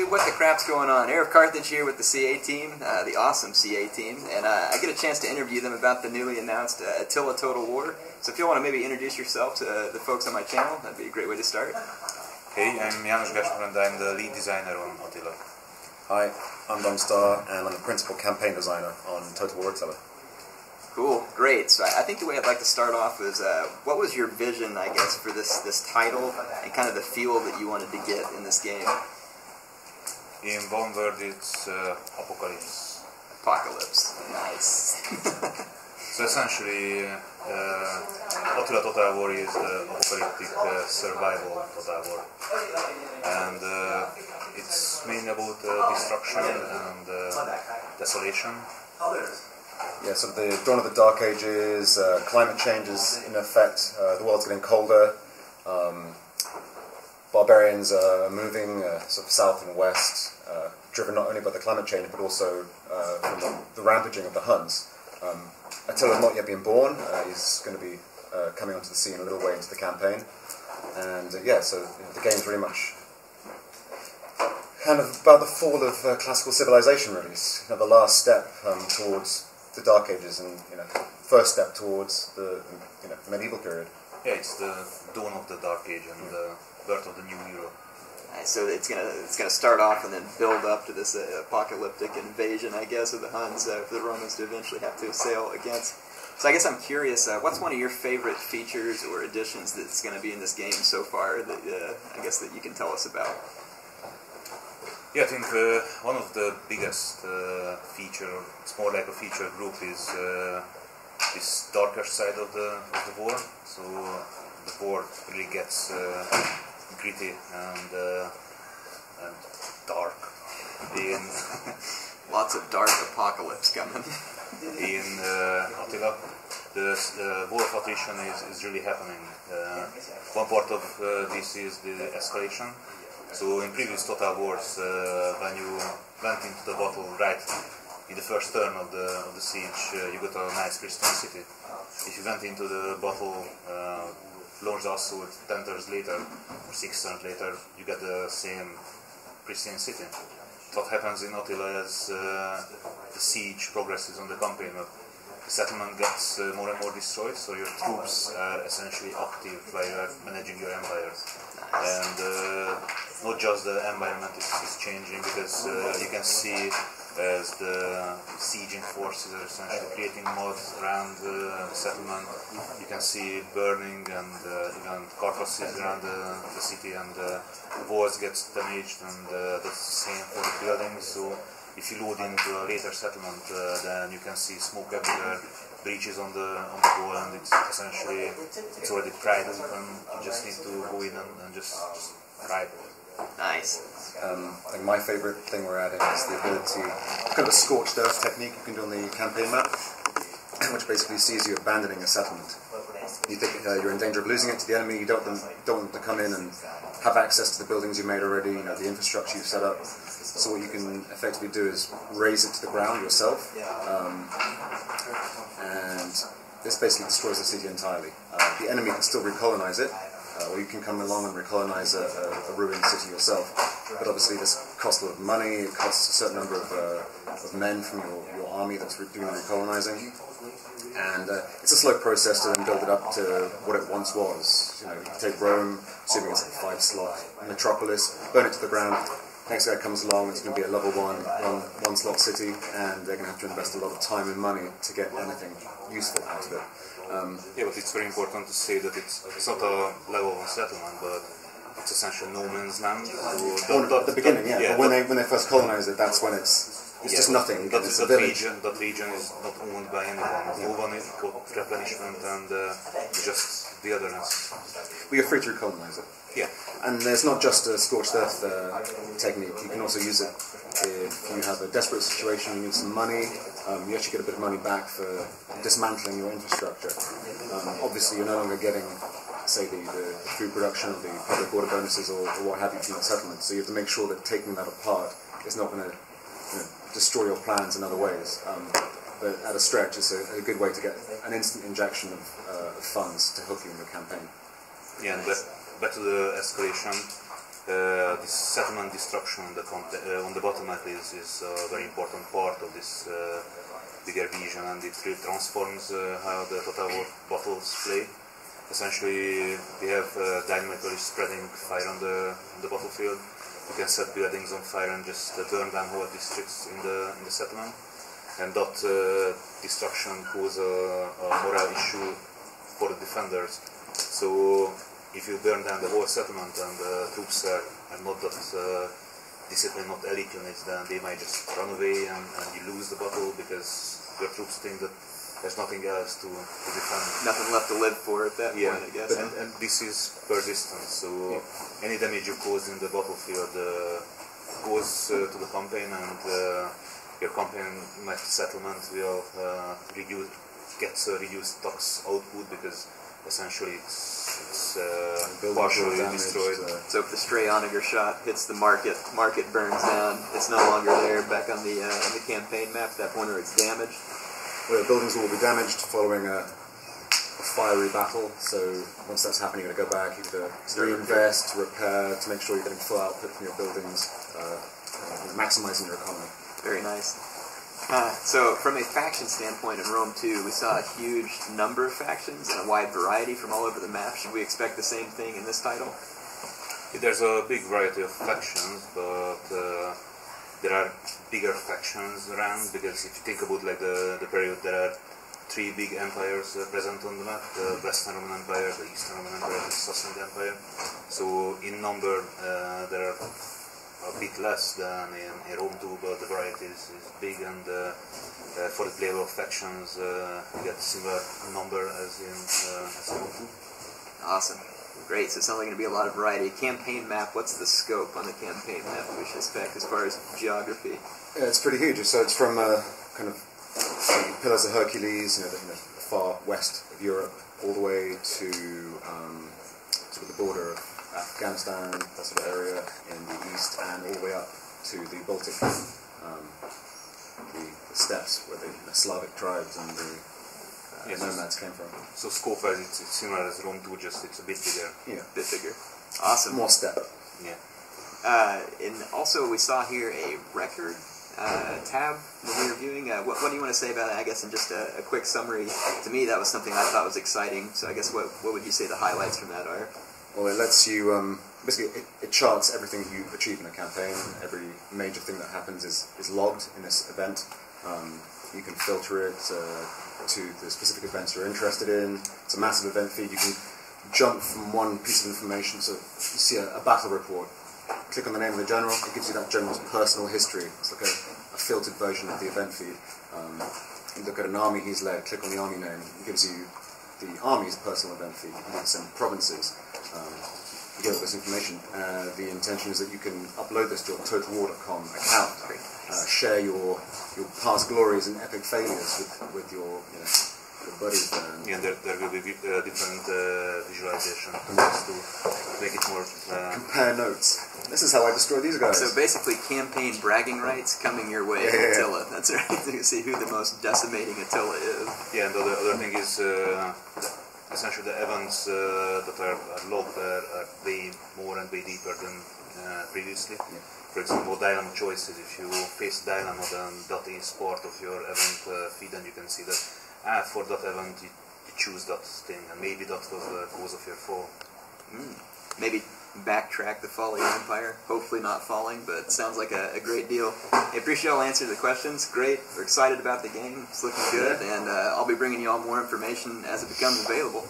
what the crap's going on? HeirofCarthage here with the CA team, the awesome CA team, and I get a chance to interview them about the newly announced Attila Total War. So if you want to maybe introduce yourself to the folks on my channel, that'd be a great way to start. Hey, I'm Janos, Gaspar, and I'm the lead designer on Attila. Hi, I'm Starr, and I'm the principal campaign designer on Total War Attila. Cool, great. So I think the way I'd like to start off is, what was your vision, I guess, for this title and kind of the feel that you wanted to get in this game? In one word, it's apocalypse. Apocalypse, nice. So essentially, Attila Total War is the apocalyptic survival Total War. And it's mainly about destruction and desolation. Yeah, so the dawn of the Dark Ages, climate change is in effect, the world's getting colder, barbarians are moving sort of south and west, driven not only by the climate change but also from the rampaging of the Huns. Attila has not yet been born, he's going to be coming onto the scene a little way into the campaign, and yeah, so the game's really much kind of about the fall of classical civilization, really. It's the last step towards the Dark Ages, and first step towards the medieval period. Yeah, it's the dawn of the Dark Age and the birth of the new era. Nice. So it's gonna start off and then build up to this apocalyptic invasion, I guess, of the Huns for the Romans to eventually have to sail against. So I guess I'm curious, what's one of your favorite features or additions that's going to be in this game so far that I guess that you can tell us about? Yeah, I think one of the biggest feature, it's more like a feature group, is this darker side of the war. So the war really gets gritty and dark. In lots of dark apocalypse coming. In Attila, the war of attrition is really happening. One part of this is the escalation. So in previous Total Wars, when you went into the battle right in the first turn of the siege, you got a nice pristine city. If you went into the battle, launched the assault 10 turns later or 6 turns later, you get the same pristine city. What happens in Attila as the siege progresses on the campaign, the settlement gets more and more destroyed, so your troops are essentially active while you are managing your empire. And not just the environment is changing, because you can see as the sieging forces are essentially creating mud around the settlement, you can see burning and even carcasses around the city, and the walls get damaged, and that's the same for the buildings. So if you load into a later settlement, then you can see smoke everywhere, breaches on the wall, and it's essentially already pried open. You just need to go in and just ride. Nice. I think my favourite thing we're adding is the ability, kind of a scorched earth technique you can do on the campaign map, which basically sees you abandoning a settlement. You think you're in danger of losing it to the enemy, you don't want them to come in and have access to the buildings you've made already, the infrastructure you've set up. So what you can effectively do is raise it to the ground yourself, and this basically destroys the city entirely. The enemy can still recolonize it, or you can come along and recolonize a ruined city yourself. But obviously this costs a lot of money, it costs a certain number of men from your army that's doing the recolonizing. And it's a slow process to then build it up to what it once was. You take Rome, assuming it's a 5-slot metropolis, burn it to the ground. Next guy comes along, it's going to be a level 1 slot city, and they're going to have to invest a lot of time and money to get anything useful out of it. Yeah, but it's very important to say that it's not a level 1 settlement, but it's essentially no man's land. So at the beginning, yeah. But when they first colonize it, that's when it's just nothing. That region is not owned by anyone. No one is got replenishment and just the otherness. We are free to recolonize it. Yeah. And there's not just a scorched earth technique. You can also use it if you have a desperate situation, you need some money. You actually get a bit of money back for dismantling your infrastructure. Obviously, you're no longer getting, say, the food production, or the public order bonuses, or what have you from that settlement. So you have to make sure that taking that apart is not going to destroy your plans in other ways. But at a stretch, it's a good way to get an instant injection of funds to hook you in your campaign. Yeah, and back to the escalation. this settlement destruction on the bottom map is a very important part of this bigger vision, and it really transforms how the Total War battles play. Essentially, we have dynamically spreading fire on the battlefield. You can set buildings on fire and just burn down whole districts in the settlement, and that destruction poses a moral issue for the defenders. So if you burn down the whole settlement and the troops are not that disciplined, not elite units, then they might just run away and you lose the battle because your troops think that there's nothing else to defend. Nothing left to live for at that point, I guess. And this is persistent, so any damage you cause in the battlefield goes to the campaign, and your campaign settlement will gets a reduced tax output because essentially it's partially destroyed. So if the stray onager shot hits the market burns down, it's no longer there back on the campaign map at that point, or it's damaged. Well, the buildings will be damaged following a fiery battle, so once that's happened, you're going to go back, you're going to reinvest, repair, to make sure you're getting full output from your buildings, maximizing your economy. Very nice. So from a faction standpoint in Rome 2, we saw a huge number of factions and a wide variety from all over the map. Should we expect the same thing in this title? There's a big variety of factions, but there are bigger factions around, because if you think about like the period, there are three big empires present on the map: the Western Roman Empire, the Eastern Roman Empire, and the Sassanid Empire. So in number there are a bit less than in Rome 2, but the variety is big, and for the player of factions you get a similar number as in Rome 2. Awesome. Great, so it sounds like going to be a lot of variety. Campaign map, what's the scope on the campaign map we should expect as far as geography? Yeah, it's pretty huge. So it's from kind of Pillars of Hercules, the far west of Europe, all the way to sort of the border of Afghanistan, that sort of area in the east, and all the way up to the Baltic, the steppes where the Slavic tribes and the nomads came from. So scope-wise, it's similar as Rome 2, just it's a bit bigger. Yeah, a bit bigger. Awesome. More steppe. Yeah. And also we saw here a record tab when we were viewing. What do you want to say about it? I guess in just a quick summary, to me that was something I thought was exciting. So I guess what would you say the highlights from that are? Well, it lets you, basically it charts everything you achieve in a campaign. Every major thing that happens is logged in this event. You can filter it to the specific events you're interested in. It's a massive event feed. You can jump from one piece of information. So you see a battle report. Click on the name of the general. It gives you that general's personal history. It's like a filtered version of the event feed. You look at an army he's led. Click on the army name. It gives you the army's personal event feed. You can do the same provinces. You get all this information. The intention is that you can upload this to your TotalWar.com account. Share your past glories and epic failures with your buddies there. Yeah, there will be different visualization to make it more... Compare notes. This is how I destroy these guys. So basically campaign bragging rights coming your way, Attila. That's right. You see who the most decimating Attila is. Yeah, and the other thing is essentially the events that are logged are way more and way deeper than previously. Yeah. For example, dynamo choices. If you face dynamo, then that is part of your event feed, and you can see that for that event you choose that thing, and maybe that was the cause of your fall. Maybe backtrack the fall of your empire. Hopefully not falling, but it sounds like a great deal. I appreciate all answering the questions. Great. We're excited about the game. It's looking good, and I'll be bringing you all more information as it becomes available.